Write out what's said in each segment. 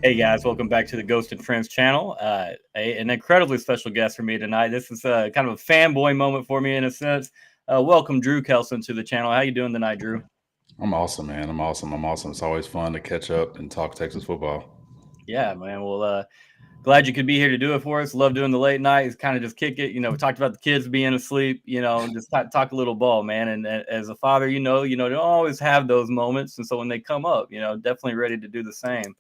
Hey guys, welcome back to the Ghost and Friends channel. An incredibly special guest for me tonight. This is kind of a fanboy moment for me in a sense. Welcome Drew Kelson to the channel. How you doing tonight, Drew? I'm awesome, man. I'm awesome. It's always fun to catch up and talk Texas football. Yeah, man. Well, glad you could be here to do it for us. Love doing the late nights, kind of just kick it. We talked about the kids being asleep, just talk a little ball, man. And as a father, you don't always have those moments. And so when they come up, definitely ready to do the same.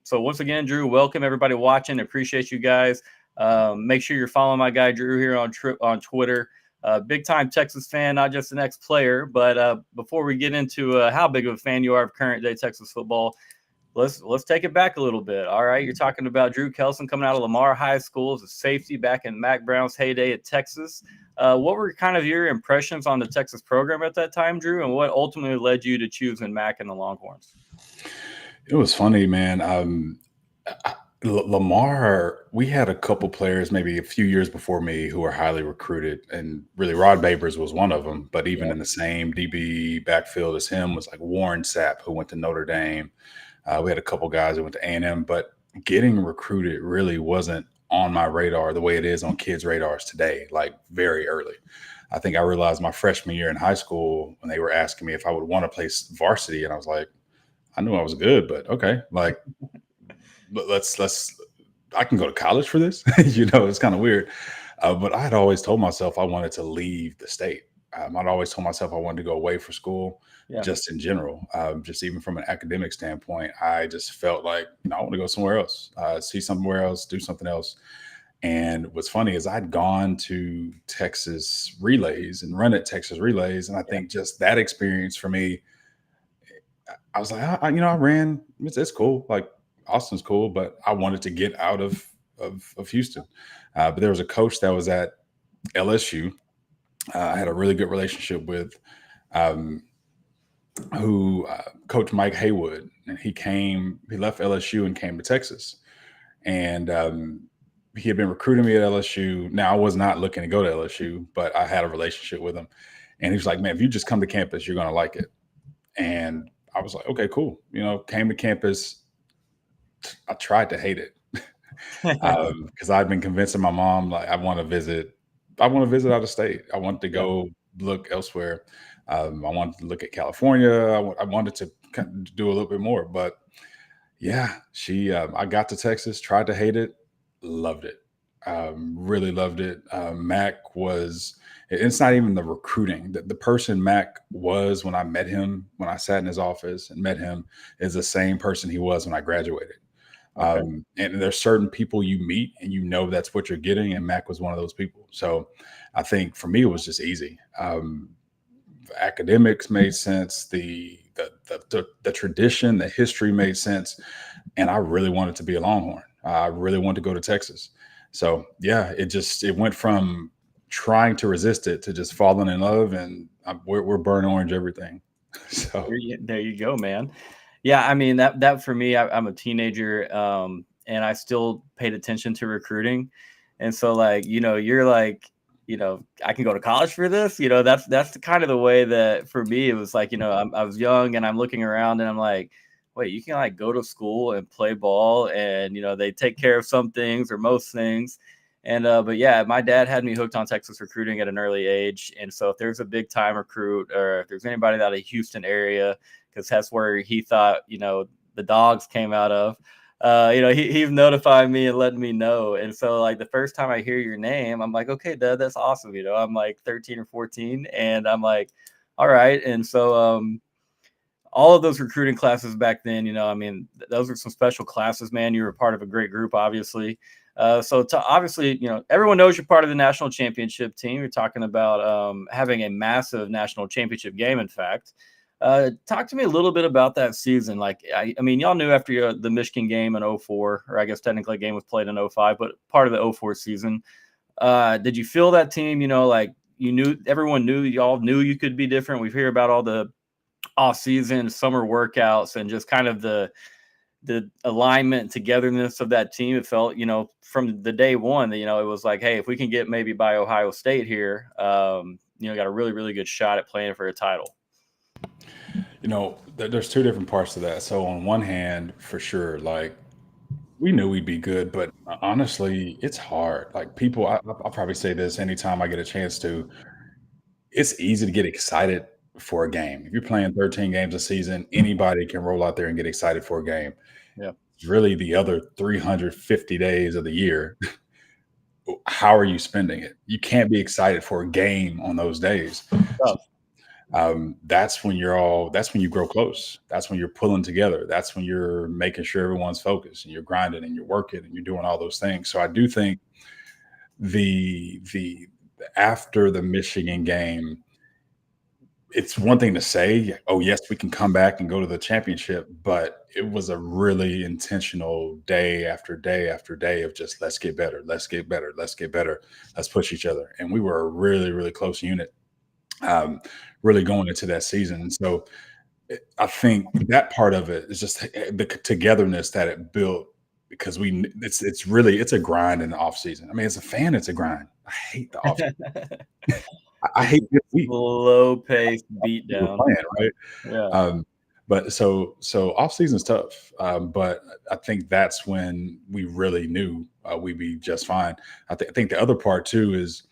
So once again, Drew, welcome everybody watching. Appreciate you guys. Make sure you're following my guy Drew here on Twitter. Big time Texas fan, not just an ex-player. But before we get into how big of a fan you are of current day Texas football, let's take it back a little bit. All right, you're talking about Drew Kelson coming out of Lamar High School as a safety back in Mack Brown's heyday at Texas. What were kind of your impressions on the Texas program at that time, Drew, and what ultimately led you to choosing Mack and the Longhorns? It was funny, man. Lamar, we had a couple players maybe a few years before me who were highly recruited, and really Rod Babers was one of them. But even in the same DB backfield as him was like Warren Sapp, who went to Notre Dame. We had a couple guys who went to A&M, but getting recruited really wasn't on my radar the way it is on kids' radars today, like very early. I think I realized my freshman year in high school when they were asking me if I would want to play varsity, and I was like, I knew I was good, but okay, like let's I can go to college for this. It's kind of weird. But I had always told myself I wanted to leave the state. I'd always told myself I wanted to go away for school, just in general, just even from an academic standpoint. I just felt like, I want to go somewhere else, see somewhere else, do something else. And what's funny is I'd gone to Texas relays and run at Texas relays. And I think just that experience for me, I was like, I ran, it's cool. Like Austin's cool, but I wanted to get out of Houston. But there was a coach that was at LSU. I had a really good relationship with, who Coach Mike Haywood, and he left LSU and came to Texas. And he had been recruiting me at LSU. Now I was not looking to go to LSU, but I had a relationship with him. And he was like, man, if you just come to campus, you're going to like it. And I was like, okay, cool. Came to campus. I tried to hate it because I'd been convincing my mom, like, I want to visit out of state. I want to go look elsewhere. I wanted to look at California. I wanted to kind of do a little bit more, but I got to Texas, tried to hate it, loved it. Really loved it. Mac it's not even the recruiting. The person Mac was when I met him, when I sat in his office and met him, is the same person he was when I graduated. Okay. And there's certain people you meet and that's what you're getting. And Mac was one of those people. So I think for me, it was just easy. Academics made sense. The tradition, the history made sense. And I really wanted to be a Longhorn. I really wanted to go to Texas. So it went from trying to resist it to just falling in love, and we're burnt orange everything. So there you go, man. Yeah, I mean that for me, I'm a teenager, and I still paid attention to recruiting, and so like you're like I can go to college for this. That's the kind of the way that for me it was like I was young and I'm looking around and I'm like, wait, you can like go to school and play ball, and they take care of some things or most things. And but yeah, my dad had me hooked on Texas recruiting at an early age, and so if there's a big time recruit or if there's anybody out of the Houston area, because that's where he thought the dogs came out of, he's notified me and letting me know. And so like the first time I hear your name, I'm like, okay, Dad, that's awesome. I'm like 13 or 14, and I'm like, all right. And so all of those recruiting classes back then, I mean, those are some special classes, man. You were part of a great group, obviously. So obviously, everyone knows you're part of the national championship team. You're talking about having a massive national championship game, in fact. Talk to me a little bit about that season. Like, I mean, y'all knew after the Michigan game in 04, or I guess technically the game was played in 05, but part of the 04 season. Did you feel that team, like you knew, everyone knew, y'all knew you could be different? We hear about all the off season summer workouts and just kind of the alignment and togetherness of that team. It felt, from the day one that, it was like, hey, if we can get maybe by Ohio State here, got a really, really good shot at playing for a title. There's two different parts to that. So on one hand, for sure, like we knew we'd be good, but honestly, it's hard. Like people, I'll probably say this anytime I get a chance to. It's easy to get excited for a game. If you're playing 13 games a season, anybody can roll out there and get excited for a game. Yeah. It's really the other 350 days of the year. How are you spending it? You can't be excited for a game on those days. That's when you grow close. That's when you're pulling together. That's when you're making sure everyone's focused and you're grinding and you're working and you're doing all those things. So I do think the after the Michigan game, it's one thing to say, oh yes, we can come back and go to the championship, but it was a really intentional day after day after day of just let's get better, let's get better, let's get better, let's push each other. And we were a really, really close unit. Really going into that season. So I think that part of it is just the togetherness that it built, because it's a grind in the off season. I mean, as a fan, it's a grind. I hate the off season. I hate this week. Slow paced beat down. Playing, right? Yeah. But so off season's tough. But I think that's when we really knew we'd be just fine. I think the other part too is,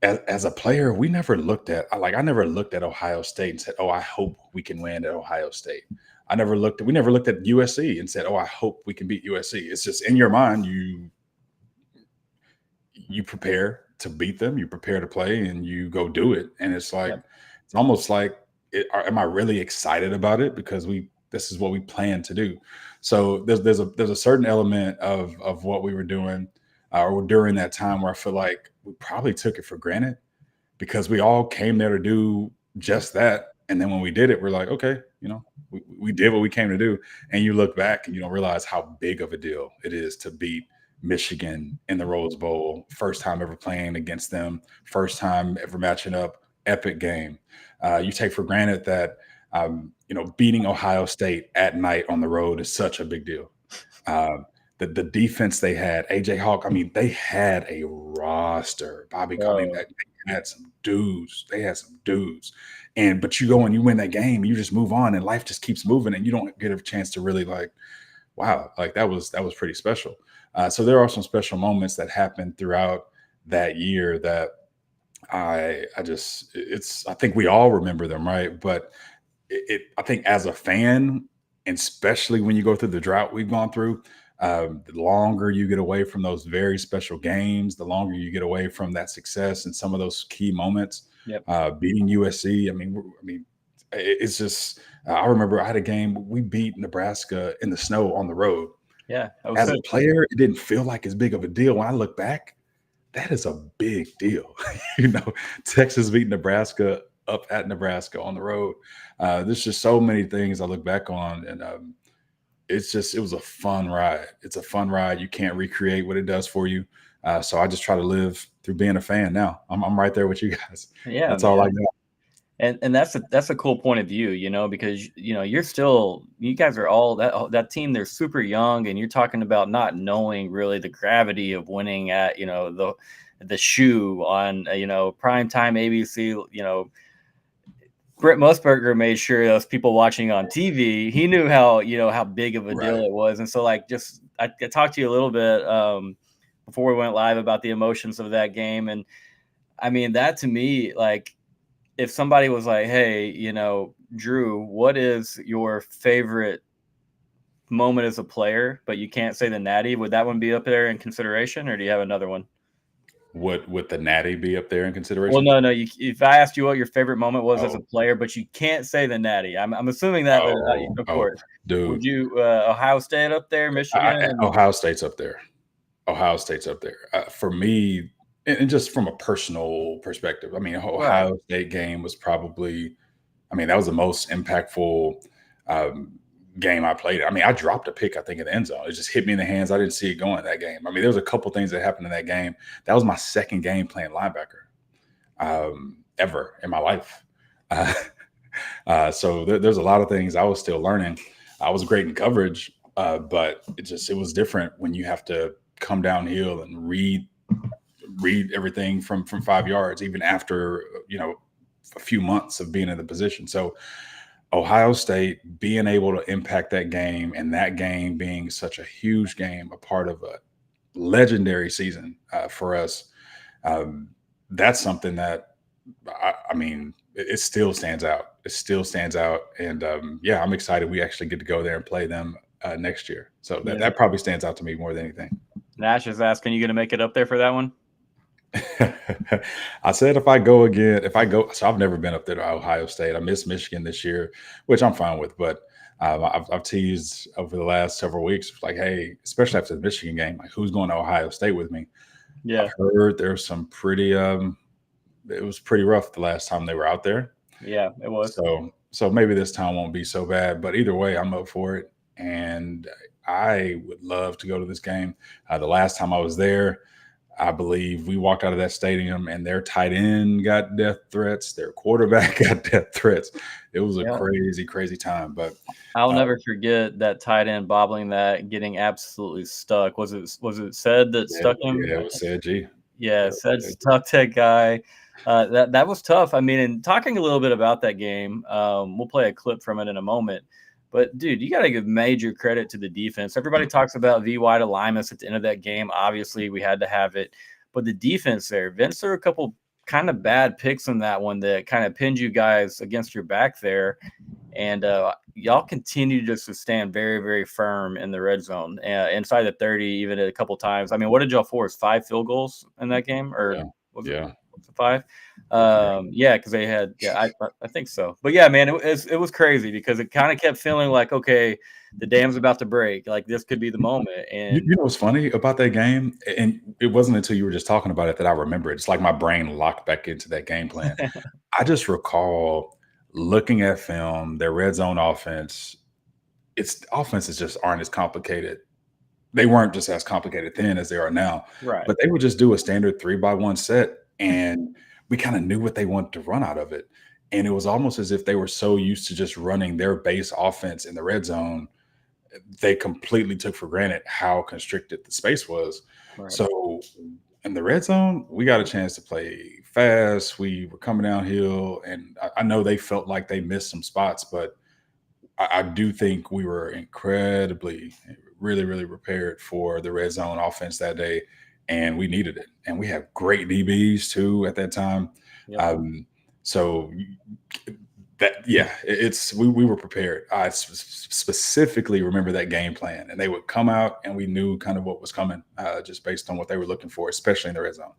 as a player, I never looked at Ohio State and said, "Oh, I hope we can win at Ohio State." We never looked at USC and said, "Oh, I hope we can beat USC." It's just in your mind, you prepare to beat them, you prepare to play, and you go do it. And it's like, It's almost like, am I really excited about it? Because this is what we plan to do. So there's a certain element of what we were doing or during that time where I feel like we probably took it for granted, because we all came there to do just that. And then when we did it, we're like, okay, we did what we came to do. And you look back and you don't realize how big of a deal it is to beat Michigan in the Rose Bowl. First time ever playing against them, first time ever matching up, epic game. You take for granted that, beating Ohio State at night on the road is such a big deal. The defense they had, AJ Hawk, I mean, they had a roster. Bobby Cummings, they had some dudes. But you go and you win that game, you just move on, and life just keeps moving, and you don't get a chance to really wow, that was pretty special. So there are some special moments that happened throughout that year that I think we all remember them, right? But I think as a fan, and especially when you go through the drought we've gone through, the longer you get away from those very special games, the longer you get away from that success and some of those key moments. Beating USC, I mean, it's just, I remember I had a game, we beat Nebraska in the snow on the road. Yeah. As a player, it didn't feel like as big of a deal. When I look back, that is a big deal. Texas beat Nebraska up at Nebraska on the road. There's just so many things I look back on, and it was a fun ride. It's a fun ride. You can't recreate what it does for you. So I just try to live through being a fan now. I'm right there with you guys. Yeah, that's all I got. And that's a cool point of view, because you guys are all that team. They're super young, and you're talking about not knowing really the gravity of winning at the shoe on primetime ABC. Brett Musburger made sure those people watching on TV, he knew how big of a deal it was. And so I talked to you a little bit before we went live about the emotions of that game. And I mean, that to me, if somebody was like, hey, Drew, what is your favorite moment as a player, but you can't say the natty, would that one be up there in consideration, or do you have another one? Would the natty be up there in consideration? Well, no. If I asked you what your favorite moment was as a player, but you can't say the natty, I'm assuming that, of course. Dude. Would you Ohio State up there, Michigan? Ohio State's up there. For me, and just from a personal perspective, I mean, Ohio State game was probably I mean, that was the most impactful game I played. I mean, I dropped a pick, I think, in the end zone. It just hit me in the hands. I didn't see it going that game. I mean, there was a couple things that happened in that game. That was my second game playing linebacker ever in my life. So there's a lot of things I was still learning. I was great in coverage, but it was different when you have to come downhill and read everything from 5 yards, even after, a few months of being in the position. So Ohio State being able to impact that game, and that game being such a huge game, a part of a legendary season for us, that's something that, I mean, it still stands out. It still stands out. And I'm excited we actually get to go there and play them next year. So that probably stands out to me more than anything. Nash is asking, you going to make it up there for that one? I said if I go, so I've never been up there to Ohio State. I missed Michigan this year, which I'm fine with. But I've teased over the last several weeks, like, hey, especially after the Michigan game, like, who's going to Ohio State with me? Yeah, I've heard there's some pretty. It was pretty rough the last time they were out there. Yeah, it was. So maybe this time won't be so bad. But either way, I'm up for it, and I would love to go to this game. The last time I was there, I believe we walked out of that stadium and their tight end got death threats. Their quarterback got death threats. It was a crazy, crazy time. But I'll never forget that tight end bobbling that, getting absolutely stuck. Was it said that stuck him? Yeah, it was said G. Yeah, said stuck that guy. That was tough. I mean, and talking a little bit about that game, we'll play a clip from it in a moment. But, dude, you got to give major credit to the defense. Everybody talks about V.Y. to Limas at the end of that game. Obviously, we had to have it. But the defense there, Vince, there were a couple kind of bad picks in that one that kind of pinned you guys against your back there. And y'all continue just to stand very, very firm in the red zone, inside the 30, even a couple times. I mean, what did y'all force? 5 field goals in that game? Or was it 5? Because they had, I think so. But yeah, man, it was crazy because it kind of kept feeling like, okay, the dam's about to break. Like, this could be the moment. And you know what's funny about that game? And it wasn't until you were just talking about it that I remember it. It's like my brain locked back into that game plan. I just recall looking at film, their red zone offense. Offenses just aren't as complicated. They weren't just as complicated then as they are now. Right. But they would just do a standard 3-by-1 set, and we kind of knew what they wanted to run out of it. And it was almost as if they were so used to just running their base offense in the red zone, they completely took for granted how constricted the space was. Right. So in the red zone, we got a chance to play fast. We were coming downhill, and I know they felt like they missed some spots, but I do think we were incredibly, really, really prepared for the red zone offense that day, and we needed it. And we have great DBs too at that time. Yep. So that, we were prepared. I specifically remember that game plan, and they would come out, and we knew kind of what was coming, just based on what they were looking for, especially in the red zone.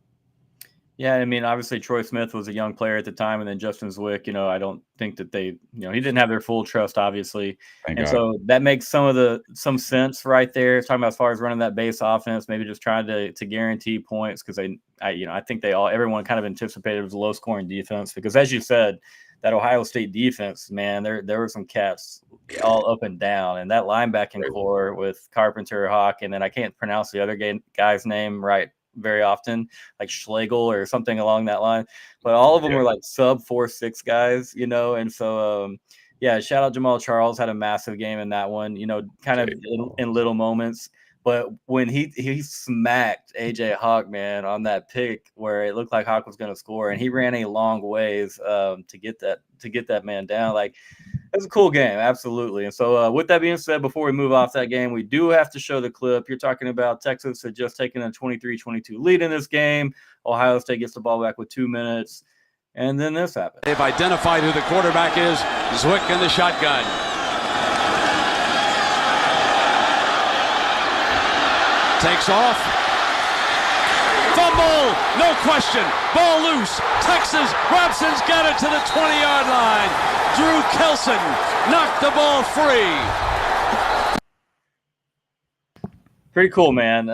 Yeah, I mean, obviously Troy Smith was a young player at the time, and then Justin Zwick, I don't think that they, he didn't have their full trust, obviously. Thank God. So that makes some sense right there. Talking about as far as running that base offense, maybe just trying to guarantee points, because I think everyone kind of anticipated it was a low scoring defense, because as you said, that Ohio State defense, man, there were some cats all up and down, and that linebacking core with Carpenter, Hawk, and then I can't pronounce the other guy's name right very often, like Schlegel or something along that line, but all of them were like sub 4.6 guys, and so shout out Jamal Charles, had a massive game in that one, kind of in little moments. But when he smacked AJ Hawk, man, on that pick where it looked like Hawk was going to score, and he ran a long ways to get that man down, like, it was a cool game, absolutely. And so with that being said, before we move off that game, we do have to show the clip. You're talking about Texas had just taken a 23-22 lead in this game. Ohio State gets the ball back with 2 minutes, and then this happened. They've identified who the quarterback is, Zwick in the shotgun. Takes off. Fumble, no question. Ball loose. Texas, Robson's got it to the 20-yard line. Drew Kelson knocked the ball free. Pretty cool, man.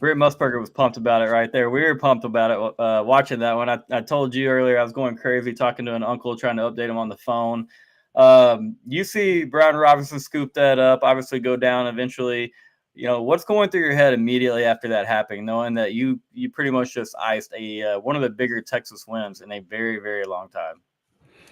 Britt Musburger was pumped about it right there. We were pumped about it watching that one. I told you earlier I was going crazy talking to an uncle trying to update him on the phone. You see Brown Robinson scoop that up, obviously go down eventually. What's going through your head immediately after that happening, knowing that you pretty much just iced one of the bigger Texas wins in a very, very long time?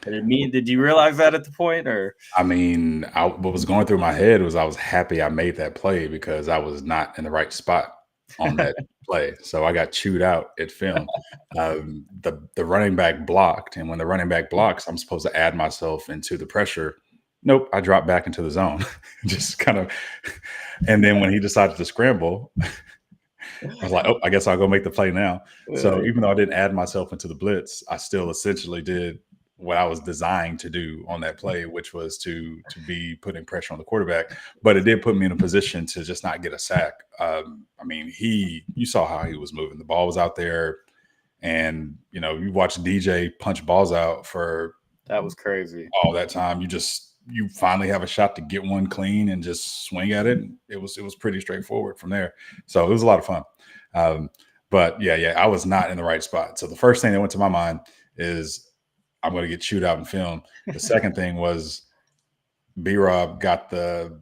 Did you realize that at the point, or? I mean, what was going through my head was I was happy I made that play because I was not in the right spot on that play. So I got chewed out at film. The running back blocked, and when the running back blocks, I'm supposed to add myself into the pressure. Nope, I dropped back into the zone. Just kind of, and then when he decided to scramble, I was like, oh, I guess I'll go make the play now. So even though I didn't add myself into the blitz, I still essentially did what I was designed to do on that play, which was to be putting pressure on the quarterback. But it did put me in a position to just not get a sack. I mean, you saw how he was moving. The ball was out there, and you watched DJ punch balls out for that was crazy all that time. You finally have a shot to get one clean and just swing at it. It was pretty straightforward from there. So it was a lot of fun. But yeah, I was not in the right spot. So the first thing that went to my mind is I'm going to get chewed out in film. The second thing was B-Rob got the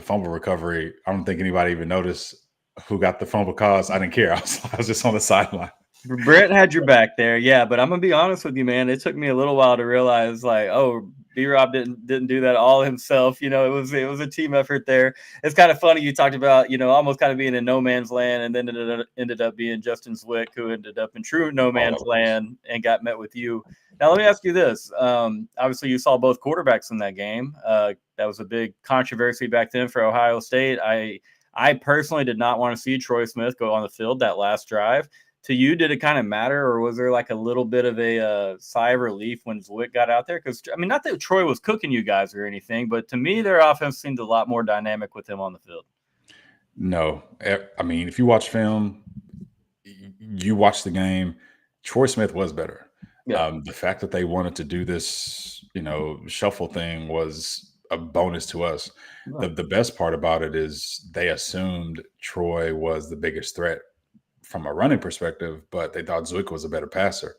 fumble recovery. I don't think anybody even noticed who got the fumble cause. I didn't care. I was just on the sideline. Brett had your back there, yeah. But I'm gonna be honest with you, man. It took me a little while to realize, like, oh, B-Rob didn't do that all himself. It was a team effort there. It's kind of funny you talked about, almost kind of being in no man's land, and then it ended up being Justin Zwick who ended up in true no man's land and got met with you. Now, let me ask you this. Obviously, you saw both quarterbacks in that game. That was a big controversy back then for Ohio State. I personally did not want to see Troy Smith go on the field that last drive. To you, did it kind of matter, or was there like a little bit of a sigh of relief when Zwick got out there? Because, I mean, not that Troy was cooking you guys or anything, but to me, their offense seemed a lot more dynamic with him on the field. No. I mean, if you watch film, you watch the game, Troy Smith was better. Yeah. The fact that they wanted to do this, shuffle thing was a bonus to us. Right. The best part about it is they assumed Troy was the biggest threat from a running perspective, but they thought Zwick was a better passer.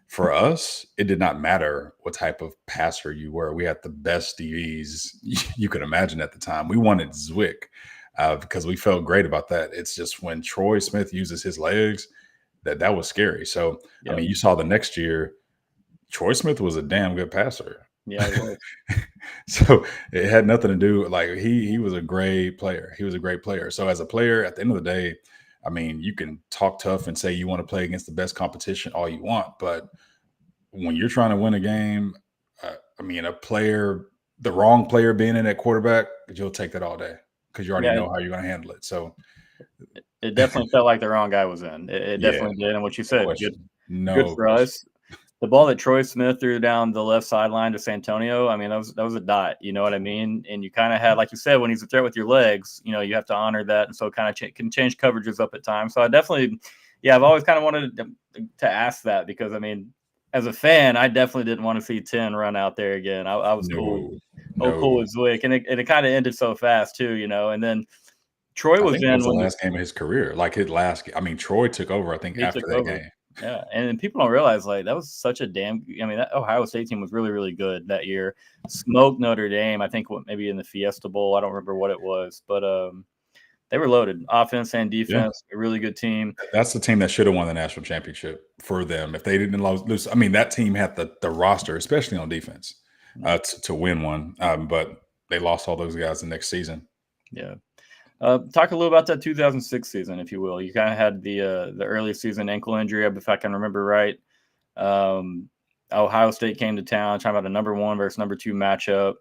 For us, it did not matter what type of passer you were. We had the best DBs you could imagine at the time. We wanted Zwick because we felt great about that. It's just when Troy Smith uses his legs, that was scary. So, yeah. I mean, you saw the next year, Troy Smith was a damn good passer. Yeah, he was. So it had nothing to do, like, he was a great player. He was a great player. So as a player, at the end of the day, I mean, you can talk tough and say you want to play against the best competition all you want, but when you're trying to win a game, I mean, the wrong player being in at quarterback, you'll take that all day because you already know how you're going to handle it. So it definitely felt like the wrong guy was in. It definitely did. And what you said, good for us. The ball that Troy Smith threw down the left sideline to Santonio, I mean, that was a dot. You know what I mean? And you kind of had, like you said, when he's a threat with your legs, you have to honor that. And so it kind of can change coverages up at times. So I definitely, I've always kind of wanted to ask that because, I mean, as a fan, I definitely didn't want to see 10 run out there again. I was cool with Zwick. And it kind of ended so fast too, and then Troy was in the last game of his career. Like Troy took over, I think, after that game. Yeah, and people don't realize, like, that was such a that Ohio State team was really, really good that year. Smoked Notre Dame, I think, maybe in the Fiesta Bowl. I don't remember what it was, but they were loaded, offense and defense. Yeah. A really good team. That's the team that should have won the national championship for them if they didn't lose. I mean, that team had the roster, especially on defense, to win one, but they lost all those guys the next season. Yeah. Talk a little about that 2006 season, if you will. You kind of had the early season ankle injury, if I can remember right. Ohio State came to town, talking about a number 1 versus number 2 matchup.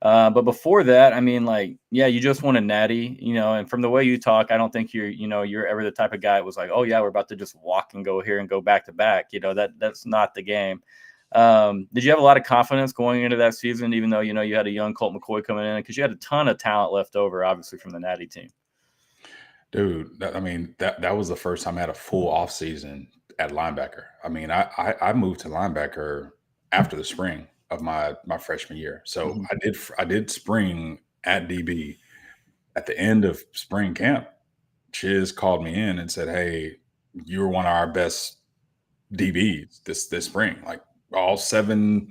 But before that, I mean, like, yeah, you just won a natty, and from the way you talk, I don't think you're ever the type of guy that was like, oh yeah, we're about to just walk and go here and go back to back. That's not the game. Did you have a lot of confidence going into that season, even though, you had a young Colt McCoy coming in, because you had a ton of talent left over, obviously, from the natty team? Dude, that was the first time I had a full off season at linebacker. I mean, I moved to linebacker after the spring of my freshman year. So I did spring at DB at the end of spring camp. Chiz called me in and said, "Hey, you're one of our best DBs this spring. Like all 7,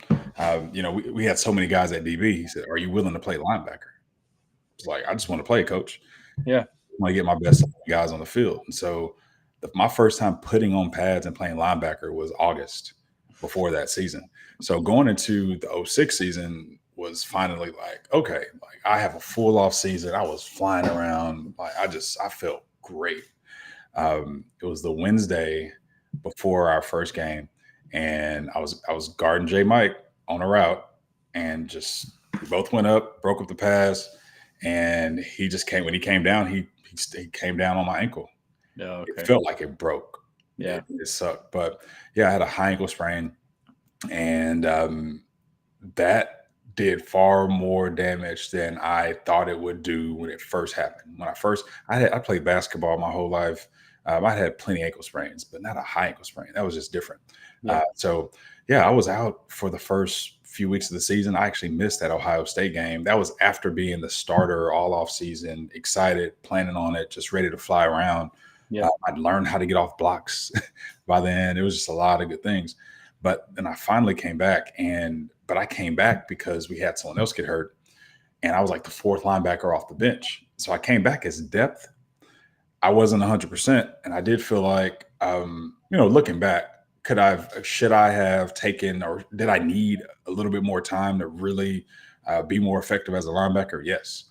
we had so many guys at DB." He said, "Are you willing to play linebacker?" It's like, "I just want to play, coach. Yeah. I want to get my best guys on the field." And so my first time putting on pads and playing linebacker was August before that season. So going into the 06 season was finally like, okay, like I have a full off season. I was flying around. Like I felt great. It was the Wednesday before our first game, and I was guarding J Mike on a route, and just we both went up, broke up the pass, and he just came when he came down, he came down on my ankle. Oh, okay. It felt like it broke. Yeah. It sucked. But yeah, I had a high ankle sprain, and that did far more damage than I thought it would do when it first happened. When I played basketball my whole life. I had plenty of ankle sprains, but not a high ankle sprain. That was just different. Yeah. So I was out for the first few weeks of the season. I actually missed that Ohio State game. That was after being the starter all off season, excited, planning on it, just ready to fly around. Yeah. I'd learned how to get off blocks by then. It was just a lot of good things. But then I finally came back, but I came back because we had someone else get hurt, and I was like the 4th linebacker off the bench. So I came back as depth. I wasn't 100%, and I did feel like, looking back, should I have taken, or did I need a little bit more time to really be more effective as a linebacker? Yes.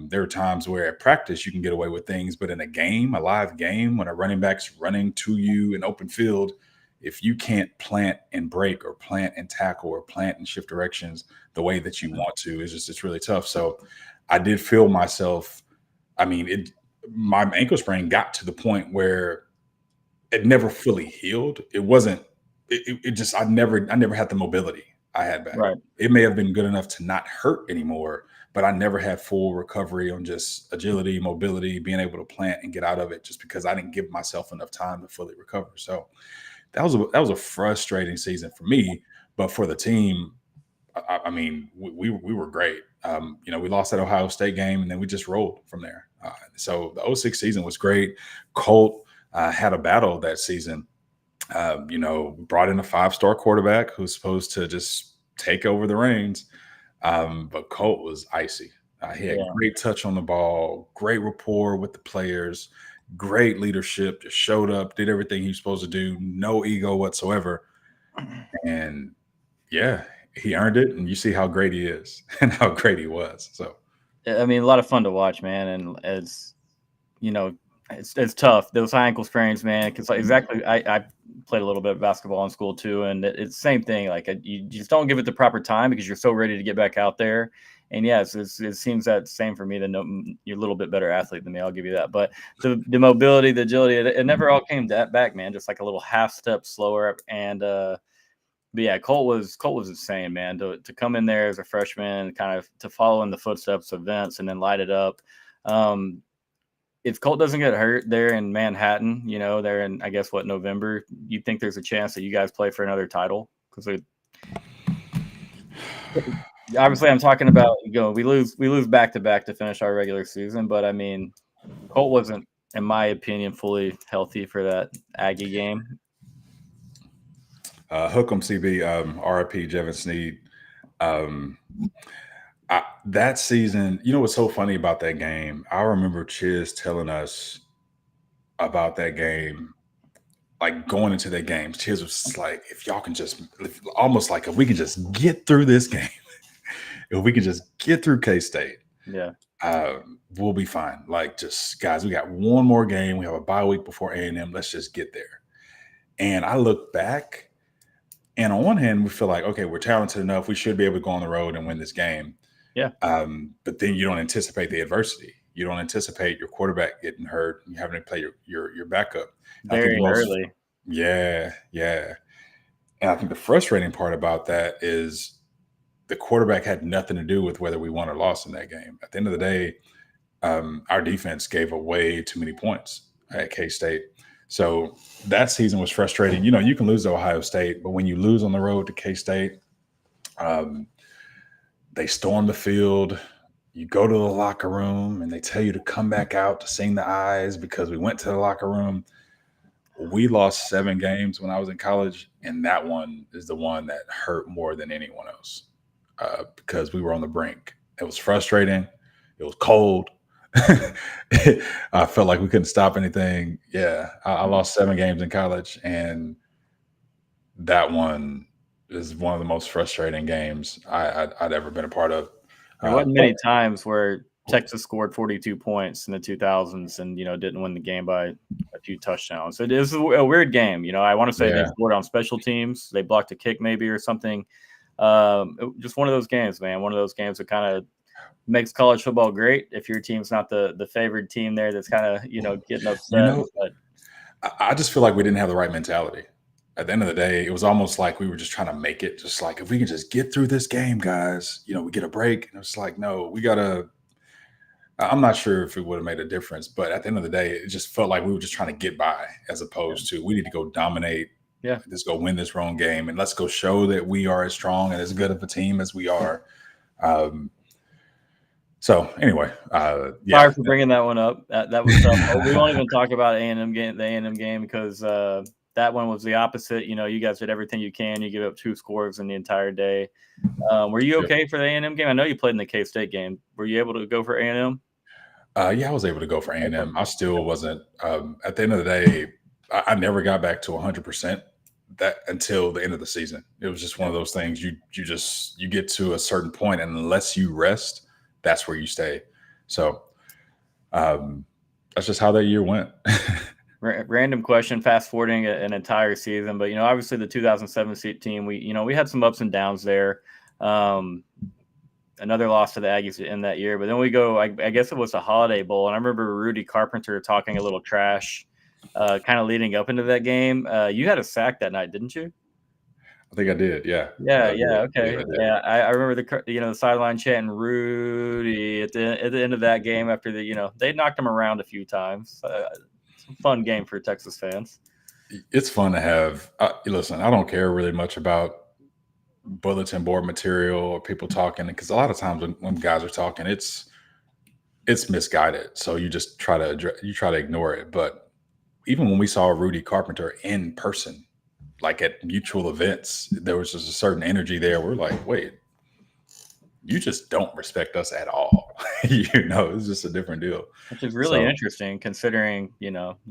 There are times where at practice you can get away with things, but in a live game, when a running back's running to you in open field, if you can't plant and break or plant and tackle or plant and shift directions the way that you want to, it's really tough. So I did feel myself. My ankle sprain got to the point where it never fully healed. It wasn't. It just I never had the mobility I had back. Right. It may have been good enough to not hurt anymore, but I never had full recovery on just agility, mobility, being able to plant and get out of it, just because I didn't give myself enough time to fully recover. So that was a frustrating season for me, but for the team, we were great. We lost that Ohio State game, and then we just rolled from there. So the 06 season was great. Colt had a battle that season. Brought in a 5-star quarterback who's supposed to just take over the reins. But Colt was icy. He had great touch on the ball, great rapport with the players, great leadership, just showed up, did everything he was supposed to do, no ego whatsoever. And yeah, he earned it. And you see how great he is and how great he was. So, a lot of fun to watch, man. And it's tough, those high ankle sprains, man. Because exactly, I played a little bit of basketball in school too, and it's the same thing. Like you just don't give it the proper time because you're so ready to get back out there. And yes, it seems that same for me. You're a little bit better athlete than me, I'll give you that. But the mobility, the agility, it never all came back, man. Just like a little half step slower. And but yeah, Colt was insane, man. To come in there as a freshman, kind of to follow in the footsteps of Vince and then light it up. If Colt doesn't get hurt there in Manhattan, there in, I guess, November, you think there's a chance that you guys play for another title? Because obviously I'm talking about, we lose back-to-back to finish our regular season, but Colt wasn't, in my opinion, fully healthy for that Aggie game. Hook'em CB, RIP Jevin Sneed. That season, what's so funny about that game? I remember Chiz telling us about that game, like going into that game. Chiz was like, if y'all can just, almost like, if we can just get through this game, if we can just get through K-State, we'll be fine. Like, just guys, we got one more game. We have a bye week before A&M. Let's just get there. And I look back, and on one hand, we feel like, okay, we're talented enough. We should be able to go on the road and win this game. Yeah. But then you don't anticipate the adversity. You don't anticipate your quarterback getting hurt and having to play your backup. Very early. Yeah. And I think the frustrating part about that is the quarterback had nothing to do with whether we won or lost in that game. At the end of the day, our defense gave away too many points at K-State. So that season was frustrating. You can lose to Ohio State, but when you lose on the road to K-State, they storm the field. you go to the locker room and they tell you to come back out to sing the eyes because we went to the locker room. We lost 7 games when I was in college, and that one is the one that hurt more than anyone else because we were on the brink. It was frustrating. It was cold. I felt like we couldn't stop anything. Yeah, I lost 7 games in college, and that one is one of the most frustrating games I'd ever been a part of. There wasn't many times where Texas scored 42 points in the 2000s and, didn't win the game by a few touchdowns. It is a weird game. I want to say they scored on special teams. They blocked a kick maybe or something. Just one of those games, man. One of those games that kind of makes college football great if your team's not the favored team there that's kind of, getting upset. But I just feel like we didn't have the right mentality. At the end of the day, it was almost like we were just trying to make it. Just like, if we can just get through this game, guys, we get a break. And it's like, no, we got to – I'm not sure if it would have made a difference. But at the end of the day, it just felt like we were just trying to get by as opposed to we need to go dominate. Yeah. Let's go win this wrong game. And let's go show that we are as strong and as good of a team as we are. So anyway, Sorry for bringing that one up. That was tough. We won't even talk about the A&M game because that one was the opposite. You guys did everything you can. You give up 2 scores in the entire day. Were you okay for the A&M game? I know you played in the K-State game. Were you able to go for A&M? Yeah, I was able to go for A&M. I still wasn't. At the end of the day, I never got back to 100% that until the end of the season. It was just one of those things. You get to a certain point, and unless you rest, that's where you stay. So that's just how that year went. Random question, fast forwarding an entire season, but obviously the 2007 team, we had some ups and downs there. Another loss to the Aggies in that year, but then we go. I guess it was a Holiday Bowl, and I remember Rudy Carpenter talking a little trash, kind of leading up into that game. You had a sack that night, didn't you? I think I did. Yeah. Okay. Yeah. I remember the sideline chanting Rudy at the end of that game after they knocked him around a few times. Fun game for Texas fans. It's fun to have. Listen, I don't care really much about bulletin board material or people talking, because a lot of times when guys are talking, it's misguided. So you just try to ignore it. But even when we saw Rudy Carpenter in person, like at mutual events, there was just a certain energy there. We're like, wait, you just don't respect us at all. It's just a different deal. Which is really interesting considering,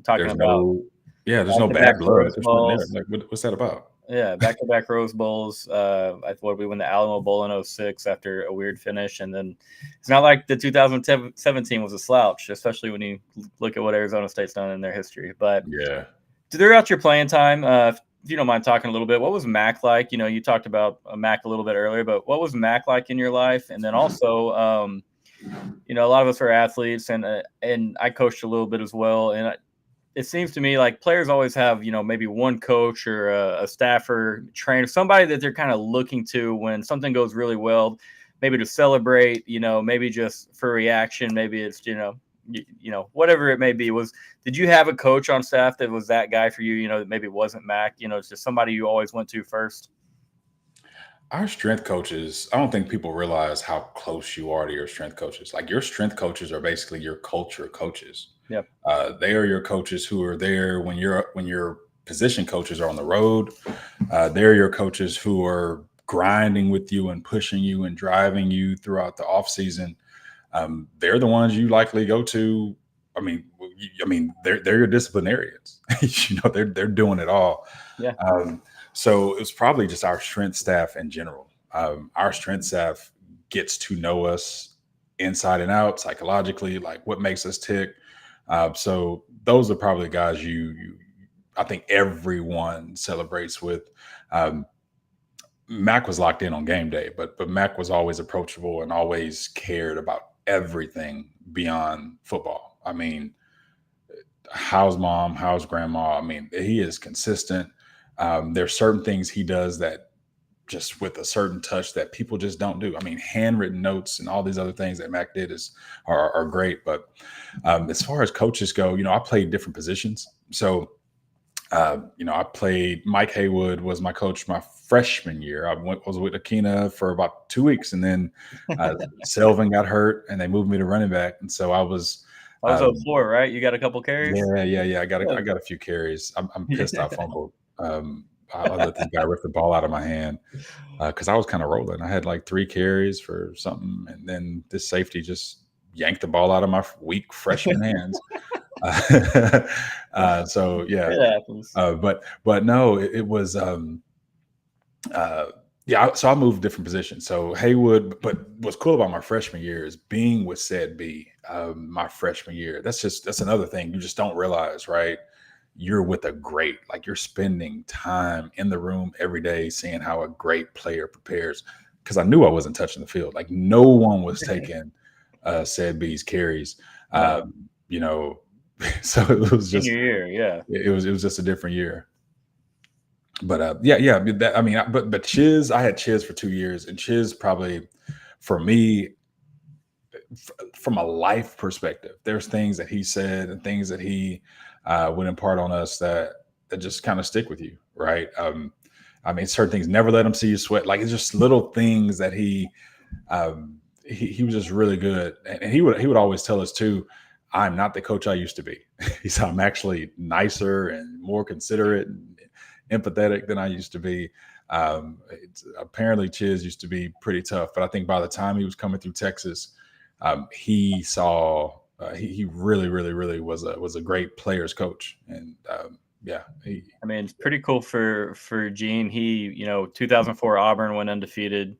talking about. There's no bad blood. Like, what's that about? Yeah, back-to-back Rose Bowls. I thought we won the Alamo Bowl in 2006 after a weird finish. And then it's not like the 2017 was a slouch, especially when you look at what Arizona State's done in their history. But yeah, throughout your playing time, if you don't mind talking a little bit, what was Mac like? You talked about Mac a little bit earlier, but what was Mac like in your life? And then also, a lot of us are athletes, and I coached a little bit as well. And it seems to me like players always have, maybe one coach or a staffer, trainer, somebody that they're kind of looking to when something goes really well, maybe to celebrate, maybe just for reaction. Maybe it's, whatever it may be. Did you have a coach on staff that was that guy for you, that maybe wasn't Mac, it's just somebody you always went to first? Our strength coaches, I don't think people realize how close you are to your strength coaches. Like, your strength coaches are basically your culture coaches. Yep. They are your coaches who are there when your position coaches are on the road. They're your coaches who are grinding with you and pushing you and driving you throughout the off season. They're the ones you likely go to. I mean, they're your disciplinarians. They're doing it all. Yeah. So it was probably just our strength staff in general. Our strength staff gets to know us inside and out, psychologically, like what makes us tick. So those are probably guys I think everyone celebrates with. Mac was locked in on game day, but Mac was always approachable and always cared about everything beyond football. I mean, how's mom? How's grandma? I mean, he is consistent. There's certain things he does that just with a certain touch that people just don't do. I mean, handwritten notes and all these other things that Mac did are great. But as far as coaches go, I played different positions. So I played. Mike Haywood was my coach my freshman year. Was with Akina for about 2 weeks, and then Selvin got hurt, and they moved me to running back, and so I was. I was 04, right? You got a couple carries? Yeah. I got a few carries. I'm pissed off Uncle. I let this guy rip the ball out of my hand because I was kind of rolling. I had like 3 carries for something, and then this safety just yanked the ball out of my weak freshman hands. So yeah, It happens. but no, it was yeah. So I moved different positions. So Haywood, but what's cool about my freshman year is being with said B. My freshman year, that's another thing you just don't realize, right? You're with a great, like you're spending time in the room every day, seeing how a great player prepares. Because I knew I wasn't touching the field. Like no one was taking said B's carries. You know, so it was just Senior year, yeah. it was just a different year. But yeah. But Chiz, I had Chiz for 2 years, and Chiz probably for me, from a life perspective, there's things that he said and things that he would impart on us that just kind of stick with you, right? Certain things, never let him see you sweat. Like it's just little things that he was just really good, and he would always tell us too, I'm not the coach I used to be. He said I'm actually nicer and more considerate and empathetic than I used to be. Apparently Chiz used to be pretty tough, but I think by the time he was coming through Texas, he saw he really was a great players coach. And it's pretty cool for Gene. He 2004 Auburn went undefeated.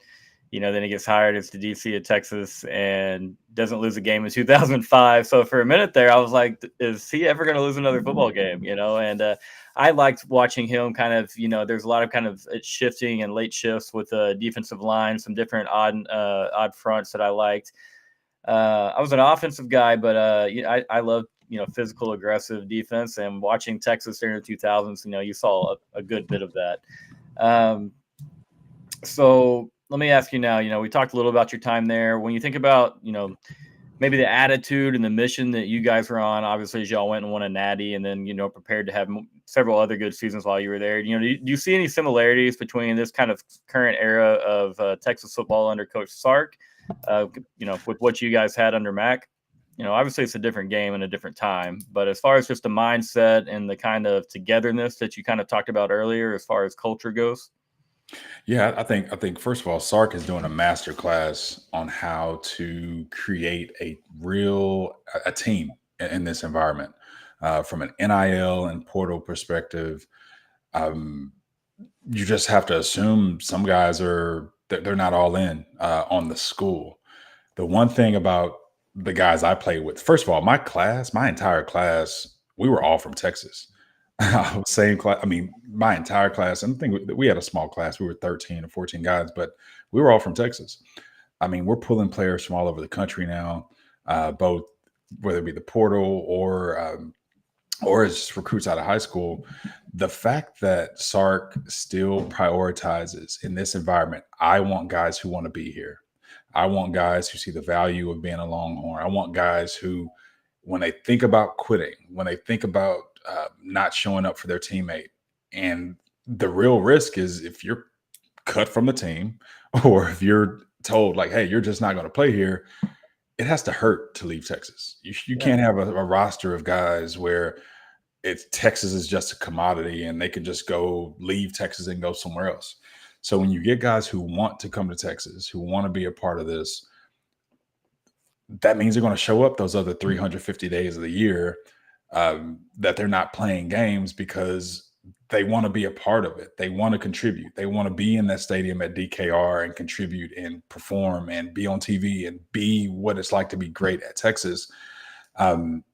Then he gets hired as the DC at Texas and doesn't lose a game in 2005. So for a minute there, I was like, is he ever going to lose another football game? And I liked watching him kind of, there's a lot of kind of shifting and late shifts with the defensive line, some different odd fronts that I liked. I was an offensive guy, but I love, physical, aggressive defense, and watching Texas during the 2000s, you saw a good bit of that. So let me ask you now, we talked a little about your time there. When you think about, maybe the attitude and the mission that you guys were on, obviously as y'all went and won a natty and then, prepared to have several other good seasons while you were there, do you see any similarities between this kind of current era of Texas football under Coach Sark, with what you guys had under Mac? Obviously it's a different game and a different time, but as far as just the mindset and the kind of togetherness that you kind of talked about earlier, as far as culture goes. Yeah, I think first of all, Sark is doing a master class on how to create a team in this environment, from an NIL and portal perspective. You just have to assume some guys they're not all in on the school. The one thing about the guys I played with, first of all, my entire class, we were all from Texas. Same class. My entire class. And I think we had a small class. We were 13 or 14 guys, but we were all from Texas. We're pulling players from all over the country now, both whether it be the portal or as just recruits out of high school. The fact that Sark still prioritizes in this environment, I want guys who want to be here. I want guys who see the value of being a Longhorn. I want guys who, when they think about quitting, when they think about not showing up for their teammate. And the real risk is if you're cut from the team, or if you're told like, hey, you're just not going to play here, it has to hurt to leave Texas. You can't have a roster of guys where Texas is just a commodity and they can just go leave Texas and go somewhere else. So when you get guys who want to come to Texas, who want to be a part of this, that means they're going to show up those other 350 days of the year that they're not playing games, because they want to be a part of it. They want to contribute. They want to be in that stadium at DKR and contribute and perform and be on TV and be what it's like to be great at Texas.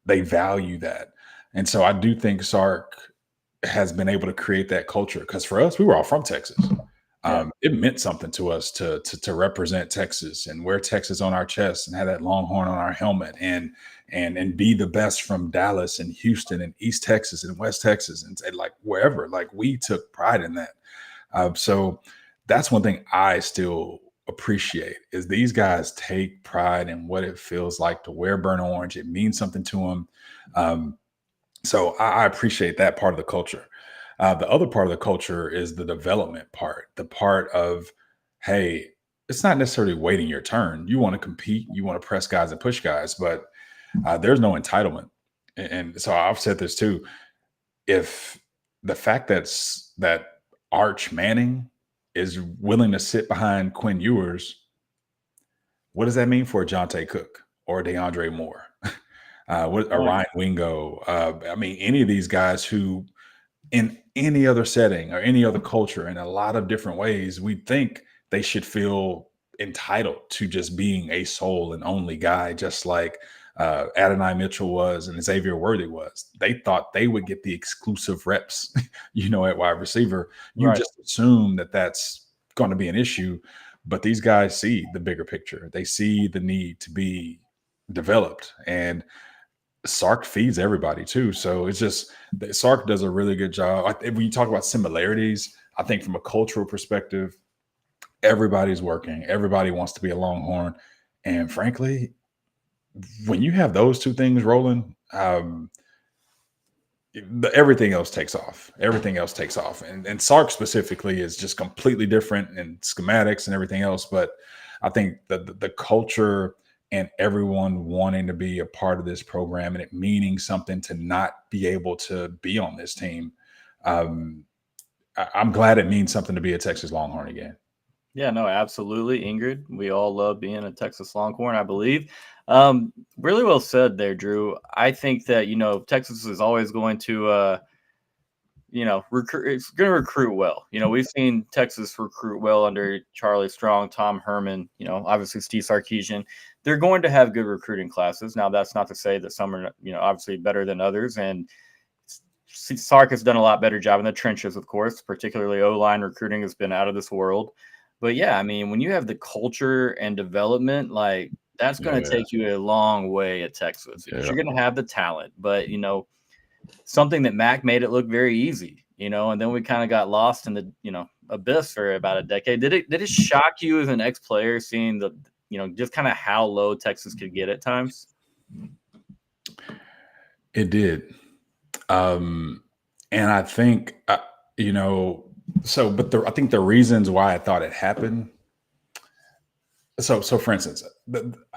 They value that. And so I do think Sark has been able to create that culture, because for us, we were all from Texas. It meant something to us to represent Texas and wear Texas on our chest and have that Longhorn on our helmet and be the best from Dallas and Houston and East Texas and West Texas and like wherever. Like we took pride in that. So that's one thing I still appreciate, is these guys take pride in what it feels like to wear burnt orange. It means something to them. So I appreciate that part of the culture. The other part of the culture is the development part, the part of, hey, it's not necessarily waiting your turn. You want to compete, you want to press guys and push guys, but there's no entitlement. And so I've said this too. If the fact that Arch Manning is willing to sit behind Quinn Ewers, what does that mean for Jonte Cook or DeAndre Moore? Or Ryan Wingo? I mean, any of these guys who, in any other setting or any other culture, in a lot of different ways, we think they should feel entitled to just being a sole and only guy, just like Adonai Mitchell was and Xavier Worthy was. They thought they would get the exclusive reps, at wide receiver. You just assume that that's going to be an issue, but these guys see the bigger picture. They see the need to be developed, and Sark feeds everybody too. So it's just Sark does a really good job. When you talk about similarities, I think from a cultural perspective, everybody's working. Everybody wants to be a Longhorn. And frankly, when you have those two things rolling, everything else takes off. Everything else takes off. And Sark specifically is just completely different in schematics and everything else. But I think the culture and everyone wanting to be a part of this program and it meaning something to not be able to be on this team. I'm glad it means something to be a Texas Longhorn again. Yeah, no, absolutely, Ingrid. We all love being a Texas Longhorn, I believe. Really well said there, Drew. I think that, Texas is always going to, recruit. It's going to recruit well. We've seen Texas recruit well under Charlie Strong, Tom Herman, obviously Steve Sarkisian. They're going to have good recruiting classes. Now, that's not to say that some are, obviously better than others. And Sark has done a lot better job in the trenches, of course, particularly O-line recruiting has been out of this world. But yeah, I mean, when you have the culture and development, like that's going to take you a long way at Texas because you're going to have the talent. But, something that Mac made it look very easy, and then we kind of got lost in the, abyss for about a decade. Did it shock you as an ex-player seeing the, just kind of how low Texas could get at times? It did. And I think, I think the reasons why I thought it happened. So for instance,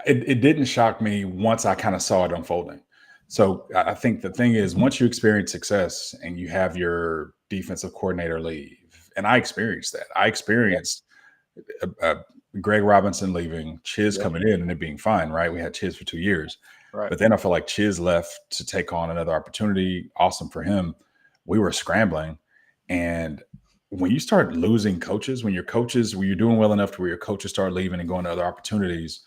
it didn't shock me once I kind of saw it unfolding. So I think the thing is, once you experience success and you have your defensive coordinator leave, and I experienced that. I experienced Greg Robinson leaving, Chiz coming in and it being fine, right? We had Chiz for 2 years. Right. But then I felt like Chiz left to take on another opportunity. Awesome for him. We were scrambling. And when you start losing coaches, when you're doing well enough to where your coaches start leaving and going to other opportunities,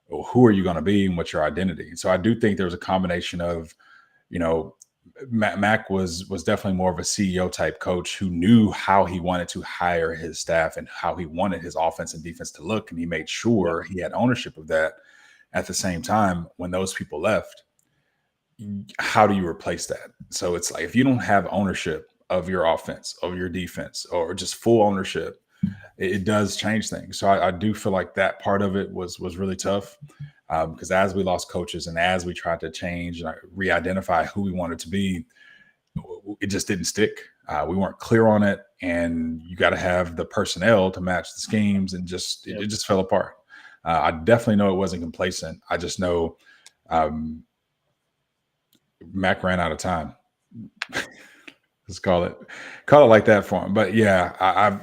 who are you going to be and what's your identity? So I do think there was a combination of, Mac was definitely more of a CEO type coach who knew how he wanted to hire his staff and how he wanted his offense and defense to look. And he made sure he had ownership of that. At the same time, when those people left, how do you replace that? So it's like, if you don't have ownership of your offense, of your defense, or just full ownership, it does change things. So I do feel like that part of it was really tough because as we lost coaches and as we tried to change and re-identify who we wanted to be, it just didn't stick. We weren't clear on it, and you got to have the personnel to match the schemes, and it just fell apart. I definitely know it wasn't complacent. I just know Mac ran out of time. Let's call it like that for him. But yeah,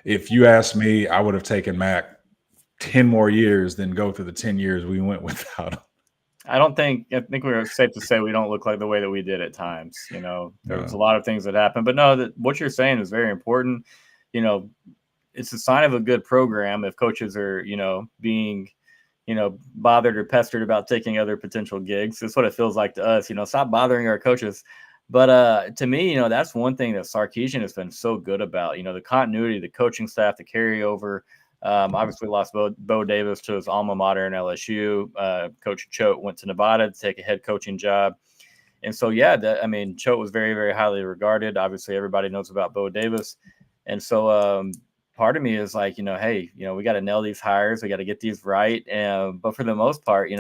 if you ask me, I would have taken Mac 10 more years than go through the 10 years we went without him. I think we're safe to say we don't look like the way that we did at times. There was a lot of things that happened, but no, what you're saying is very important. It's a sign of a good program if coaches are, being, bothered or pestered about taking other potential gigs. That's what it feels like to us. Stop bothering our coaches. But to me, that's one thing that Sarkisian has been so good about. The continuity, the coaching staff, the carryover. Obviously lost Bo Davis to his alma mater in LSU. Coach Choate went to Nevada to take a head coaching job. And so, Choate was very, very highly regarded. Obviously, everybody knows about Bo Davis. And so part of me is like, hey, we got to nail these hires. We got to get these right. But for the most part,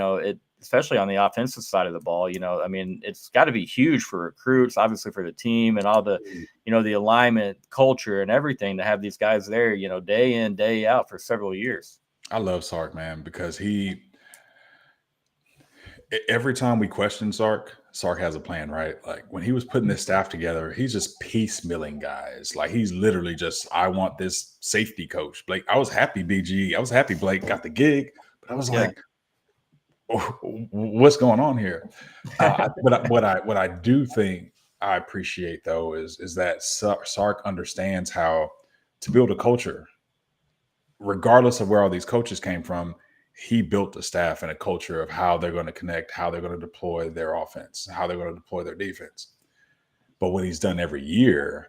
especially on the offensive side of the ball. I mean, it's got to be huge for recruits, obviously for the team and all the, the alignment, culture, and everything to have these guys there, day in, day out for several years. I love Sark, man, because every time we question Sark has a plan, right? Like when he was putting this staff together, he's just piecemealing guys. Like he's literally just, I want this safety coach. Blake, I was happy Blake got the gig, but I was like, oh, what's going on here? But what I do think I appreciate though is that Sark understands how to build a culture, regardless of where all these coaches came from. He built a staff and a culture of how they're going to connect, how they're going to deploy their offense, how they're going to deploy their defense. But what he's done every year